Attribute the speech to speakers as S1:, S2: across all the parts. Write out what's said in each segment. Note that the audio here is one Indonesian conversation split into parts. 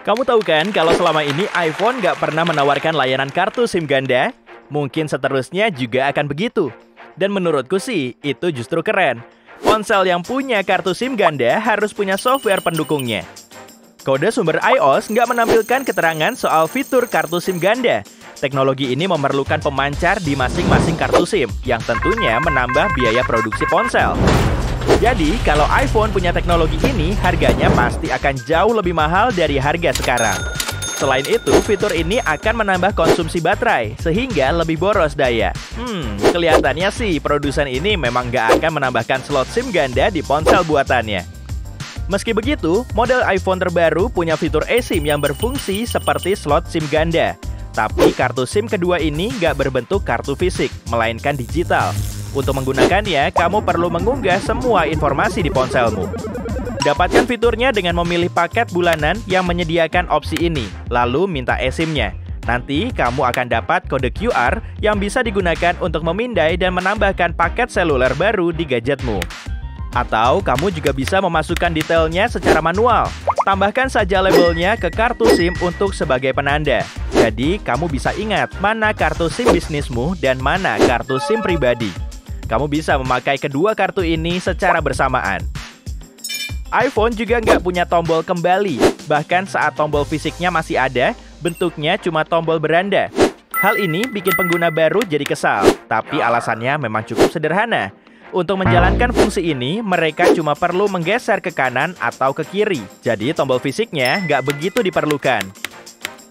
S1: Kamu tahu kan kalau selama ini iPhone nggak pernah menawarkan layanan kartu SIM ganda? Mungkin seterusnya juga akan begitu. Dan menurutku sih, itu justru keren. Ponsel yang punya kartu SIM ganda harus punya software pendukungnya. Kode sumber iOS nggak menampilkan keterangan soal fitur kartu SIM ganda. Teknologi ini memerlukan pemancar di masing-masing kartu SIM, yang tentunya menambah biaya produksi ponsel. Jadi, kalau iPhone punya teknologi ini, harganya pasti akan jauh lebih mahal dari harga sekarang. Selain itu, fitur ini akan menambah konsumsi baterai, sehingga lebih boros daya. Kelihatannya sih, produsen ini memang nggak akan menambahkan slot SIM ganda di ponsel buatannya. Meski begitu, model iPhone terbaru punya fitur eSIM yang berfungsi seperti slot SIM ganda. Tapi kartu SIM kedua ini nggak berbentuk kartu fisik, melainkan digital. Untuk menggunakannya, kamu perlu mengunggah semua informasi di ponselmu. Dapatkan fiturnya dengan memilih paket bulanan yang menyediakan opsi ini, lalu minta eSIM-nya. Nanti kamu akan dapat kode QR yang bisa digunakan untuk memindai dan menambahkan paket seluler baru di gadgetmu. Atau kamu juga bisa memasukkan detailnya secara manual. Tambahkan saja labelnya ke kartu SIM untuk sebagai penanda. Jadi, kamu bisa ingat mana kartu SIM bisnismu dan mana kartu SIM pribadi. Kamu bisa memakai kedua kartu ini secara bersamaan. iPhone juga nggak punya tombol kembali. Bahkan saat tombol fisiknya masih ada, bentuknya cuma tombol beranda. Hal ini bikin pengguna baru jadi kesal, tapi alasannya memang cukup sederhana. Untuk menjalankan fungsi ini, mereka cuma perlu menggeser ke kanan atau ke kiri. Jadi tombol fisiknya nggak begitu diperlukan.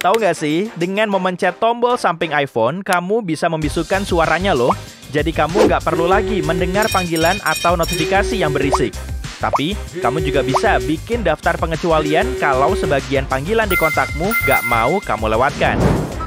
S1: Tahu nggak sih, dengan memencet tombol samping iPhone, kamu bisa membisukan suaranya loh. Jadi kamu nggak perlu lagi mendengar panggilan atau notifikasi yang berisik. Tapi, kamu juga bisa bikin daftar pengecualian kalau sebagian panggilan di kontakmu nggak mau kamu lewatkan.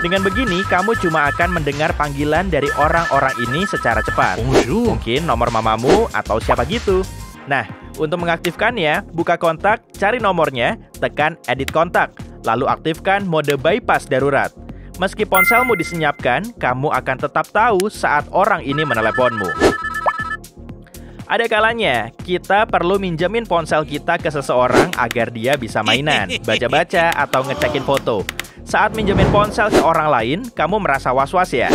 S1: Dengan begini, kamu cuma akan mendengar panggilan dari orang-orang ini secara cepat. Mungkin nomor mamamu atau siapa gitu. Nah, untuk mengaktifkannya, buka kontak, cari nomornya, tekan edit kontak, lalu aktifkan mode bypass darurat. Meski ponselmu disenyapkan, kamu akan tetap tahu saat orang ini meneleponmu. Ada kalanya, kita perlu minjemin ponsel kita ke seseorang agar dia bisa mainan, baca-baca, atau ngecekin foto. Saat minjemin ponsel ke orang lain, kamu merasa was-was ya?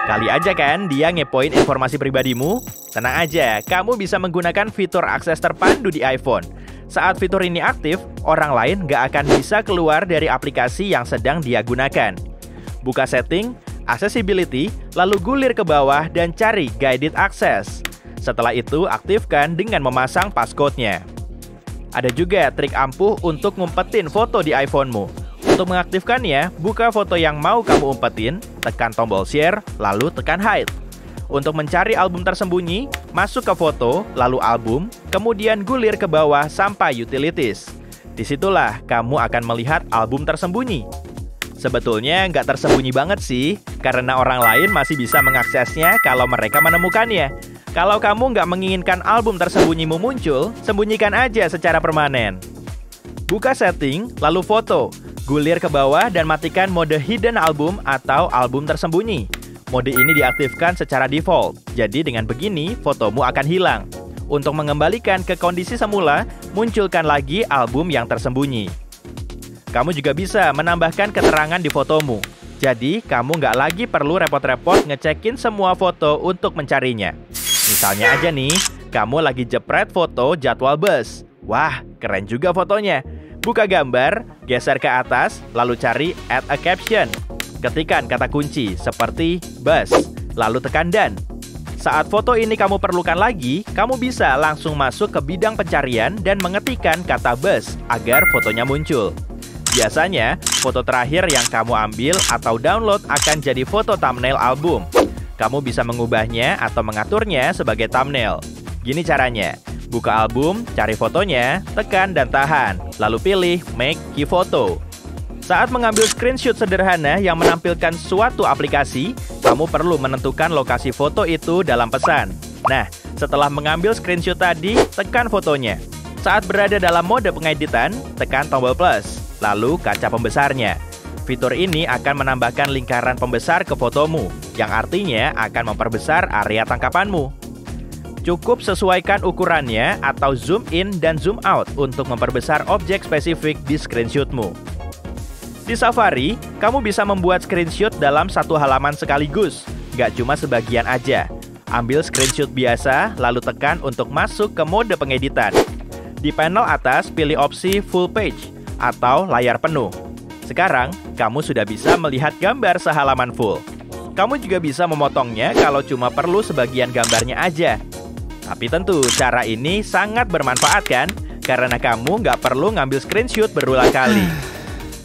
S1: Kali aja kan dia ngepoin informasi pribadimu? Tenang aja, kamu bisa menggunakan fitur akses terpandu di iPhone. Saat fitur ini aktif, orang lain nggak akan bisa keluar dari aplikasi yang sedang dia gunakan. Buka setting, accessibility, lalu gulir ke bawah dan cari guided access. Setelah itu, aktifkan dengan memasang passcode-nya. Ada juga trik ampuh untuk ngumpetin foto di iPhone-mu. Untuk mengaktifkannya, buka foto yang mau kamu umpetin, tekan tombol share, lalu tekan hide. Untuk mencari album tersembunyi, masuk ke foto, lalu album, kemudian gulir ke bawah sampai utilities. Disitulah kamu akan melihat album tersembunyi. Sebetulnya nggak tersembunyi banget sih, karena orang lain masih bisa mengaksesnya kalau mereka menemukannya. Kalau kamu nggak menginginkan album tersembunyimu muncul, sembunyikan aja secara permanen. Buka setting, lalu foto. Gulir ke bawah dan matikan mode hidden album atau album tersembunyi. Mode ini diaktifkan secara default, jadi dengan begini fotomu akan hilang. Untuk mengembalikan ke kondisi semula, munculkan lagi album yang tersembunyi. Kamu juga bisa menambahkan keterangan di fotomu. Jadi, kamu nggak lagi perlu repot-repot ngecekin semua foto untuk mencarinya. Misalnya aja nih, kamu lagi jepret foto jadwal bus. Wah, keren juga fotonya. Buka gambar, geser ke atas, lalu cari add a caption. Ketikkan kata kunci seperti bus, lalu tekan done. Saat foto ini kamu perlukan lagi, kamu bisa langsung masuk ke bidang pencarian dan mengetikkan kata bus agar fotonya muncul. Biasanya, foto terakhir yang kamu ambil atau download akan jadi foto thumbnail album. Kamu bisa mengubahnya atau mengaturnya sebagai thumbnail. Gini caranya, buka album, cari fotonya, tekan dan tahan, lalu pilih Make Key Photo. Saat mengambil screenshot sederhana yang menampilkan suatu aplikasi, kamu perlu menentukan lokasi foto itu dalam pesan. Nah, setelah mengambil screenshot tadi, tekan fotonya. Saat berada dalam mode pengeditan, tekan tombol plus, lalu kaca pembesarnya. Fitur ini akan menambahkan lingkaran pembesar ke fotomu, yang artinya akan memperbesar area tangkapanmu. Cukup sesuaikan ukurannya atau zoom in dan zoom out untuk memperbesar objek spesifik di screenshotmu. Di Safari, kamu bisa membuat screenshot dalam satu halaman sekaligus, nggak cuma sebagian aja. Ambil screenshot biasa, lalu tekan untuk masuk ke mode pengeditan. Di panel atas, pilih opsi Full Page atau layar penuh. Sekarang, kamu sudah bisa melihat gambar sehalaman full. Kamu juga bisa memotongnya kalau cuma perlu sebagian gambarnya aja. Tapi tentu, cara ini sangat bermanfaat kan? Karena kamu nggak perlu ngambil screenshot berulang kali.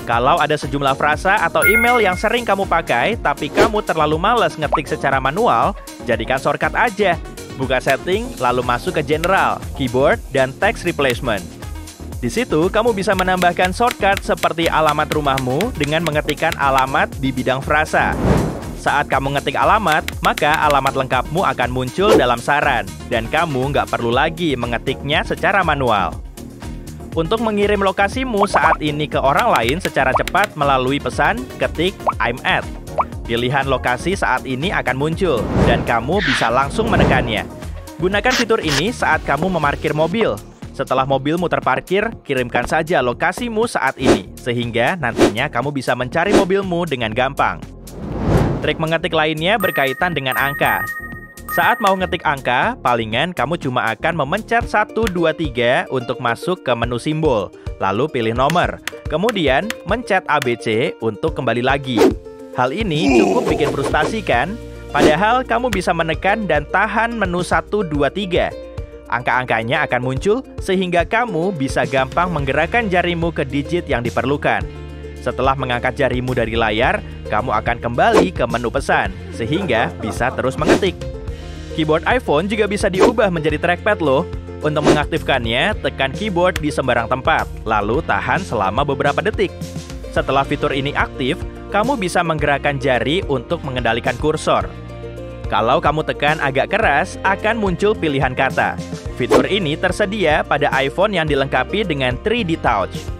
S1: Kalau ada sejumlah frasa atau email yang sering kamu pakai, tapi kamu terlalu malas ngetik secara manual, jadikan shortcut aja. Buka setting, lalu masuk ke General, Keyboard, dan Text Replacement. Di situ, kamu bisa menambahkan shortcut seperti alamat rumahmu dengan mengetikkan alamat di bidang frasa. Saat kamu ngetik alamat, maka alamat lengkapmu akan muncul dalam saran, dan kamu nggak perlu lagi mengetiknya secara manual. Untuk mengirim lokasimu saat ini ke orang lain secara cepat melalui pesan, ketik I'm at. Pilihan lokasi saat ini akan muncul, dan kamu bisa langsung menekannya. Gunakan fitur ini saat kamu memarkir mobil. Setelah mobilmu terparkir, kirimkan saja lokasimu saat ini, sehingga nantinya kamu bisa mencari mobilmu dengan gampang. Trik mengetik lainnya berkaitan dengan angka. Saat mau ngetik angka, palingan kamu cuma akan memencet 1, 2, 3 untuk masuk ke menu simbol, lalu pilih nomor. Kemudian, mencet ABC untuk kembali lagi. Hal ini cukup bikin frustasi kan? Padahal kamu bisa menekan dan tahan menu 1, 2, 3. Angka-angkanya akan muncul sehingga kamu bisa gampang menggerakkan jarimu ke digit yang diperlukan. Setelah mengangkat jarimu dari layar, kamu akan kembali ke menu pesan, sehingga bisa terus mengetik. Keyboard iPhone juga bisa diubah menjadi trackpad loh. Untuk mengaktifkannya, tekan keyboard di sembarang tempat, lalu tahan selama beberapa detik. Setelah fitur ini aktif, kamu bisa menggerakkan jari untuk mengendalikan kursor. Kalau kamu tekan agak keras, akan muncul pilihan kata. Fitur ini tersedia pada iPhone yang dilengkapi dengan 3D Touch.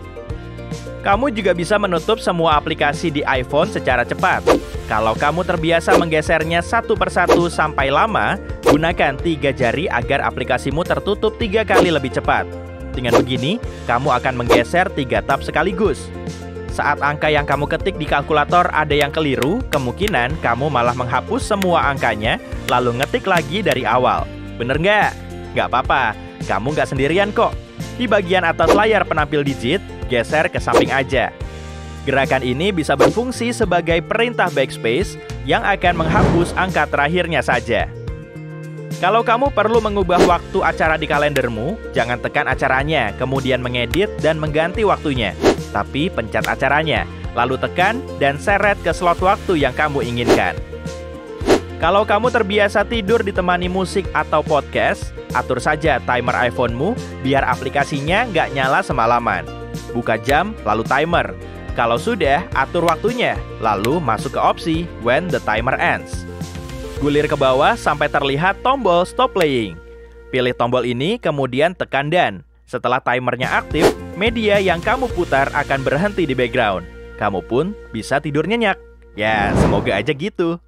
S1: Kamu juga bisa menutup semua aplikasi di iPhone secara cepat. Kalau kamu terbiasa menggesernya satu persatu sampai lama, gunakan 3 jari agar aplikasimu tertutup 3 kali lebih cepat. Dengan begini, kamu akan menggeser 3 tab sekaligus. Saat angka yang kamu ketik di kalkulator ada yang keliru, kemungkinan kamu malah menghapus semua angkanya, lalu ngetik lagi dari awal. Bener nggak? Nggak apa-apa, kamu nggak sendirian kok. Di bagian atas layar penampil digit, geser ke samping aja. Gerakan ini bisa berfungsi sebagai perintah backspace yang akan menghapus angka terakhirnya saja. Kalau kamu perlu mengubah waktu acara di kalendermu, jangan tekan acaranya, kemudian mengedit dan mengganti waktunya. Tapi pencet acaranya, lalu tekan dan seret ke slot waktu yang kamu inginkan. Kalau kamu terbiasa tidur ditemani musik atau podcast, atur saja timer iPhone-mu biar aplikasinya nggak nyala semalaman. Buka jam, lalu timer. Kalau sudah, atur waktunya, lalu masuk ke opsi When the Timer Ends. Gulir ke bawah sampai terlihat tombol Stop Playing. Pilih tombol ini, kemudian tekan dan. Setelah timernya aktif, media yang kamu putar akan berhenti di background. Kamu pun bisa tidur nyenyak. Ya, semoga aja gitu.